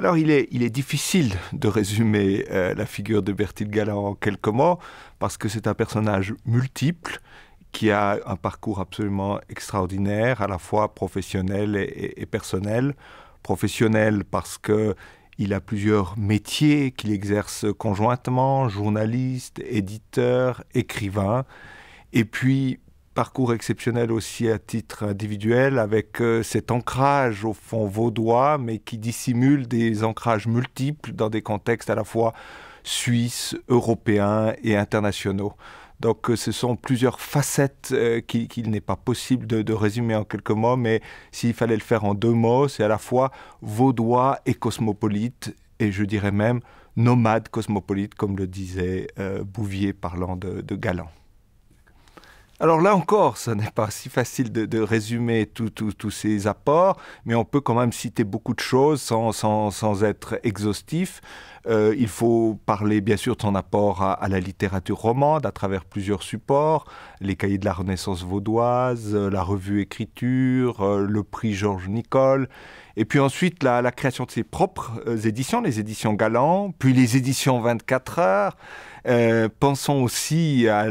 Alors, il est difficile de résumer la figure de Bertil Galant en quelques mots, parce que c'est un personnage multiple, qui a un parcours absolument extraordinaire, à la fois professionnel et personnel. Professionnel parce qu'il a plusieurs métiers qu'il exerce conjointement, journaliste, éditeur, écrivain. Et puis, parcours exceptionnel aussi à titre individuel, avec cet ancrage au fond vaudois, mais qui dissimule des ancrages multiples dans des contextes à la fois suisses, européens et internationaux. Donc ce sont plusieurs facettes qu'il n'est pas possible de résumer en quelques mots, mais s'il fallait le faire en deux mots, c'est à la fois vaudois et cosmopolite, et je dirais même nomade cosmopolite, comme le disait Bouvier parlant de Galant. Alors là encore, ce n'est pas si facile de résumer tous ces apports, mais on peut quand même citer beaucoup de choses sans être exhaustif. Il faut parler bien sûr de son apport à la littérature romande à travers plusieurs supports, les cahiers de la Renaissance vaudoise, la revue Écriture, le prix Georges Nicole, et puis ensuite la création de ses propres éditions, les éditions Galant, puis les éditions 24 heures. Pensons aussi à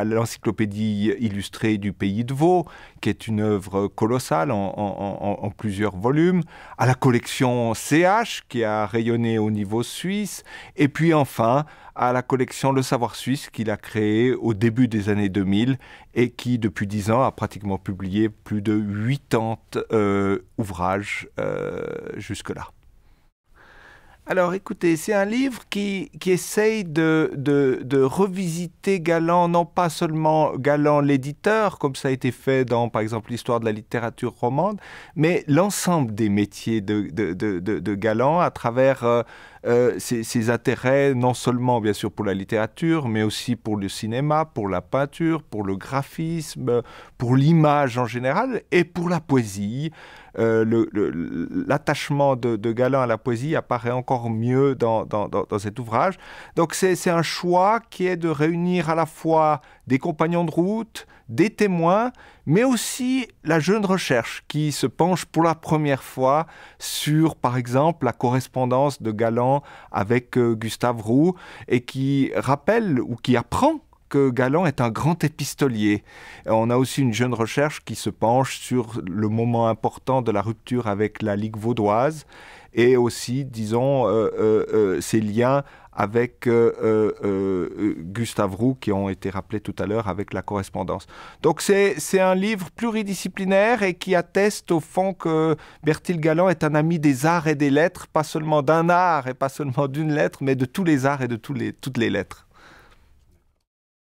l'encyclopédie illustrée du Pays de Vaud, qui est une œuvre colossale en plusieurs volumes, à la collection CH, qui a rayonné au niveau suisse, et puis enfin à la collection Le Savoir Suisse, qu'il a créée au début des années 2000, et qui, depuis 10 ans, a pratiquement publié plus de 80 ouvrages jusque-là. Alors écoutez, c'est un livre qui essaye de revisiter Galant, non pas seulement Galant l'éditeur, comme ça a été fait dans, par exemple, l'histoire de la littérature romande, mais l'ensemble des métiers de Galant à travers ses intérêts, non seulement bien sûr pour la littérature, mais aussi pour le cinéma, pour la peinture, pour le graphisme, pour l'image en général et pour la poésie. L'attachement de Galant à la poésie apparaît encore mieux dans cet ouvrage. Donc c'est un choix qui est de réunir à la fois des compagnons de route, des témoins, mais aussi la jeune recherche qui se penche pour la première fois sur, par exemple, la correspondance de Galant avec Gustave Roux et qui rappelle ou qui apprend que Galant est un grand épistolier. On a aussi une jeune recherche qui se penche sur le moment important de la rupture avec la Ligue vaudoise et aussi, disons, ses liens avec Gustave Roux qui ont été rappelés tout à l'heure avec la correspondance. Donc c'est un livre pluridisciplinaire et qui atteste au fond que Bertil Galant est un ami des arts et des lettres, pas seulement d'un art et pas seulement d'une lettre, mais de tous les arts et de toutes les lettres.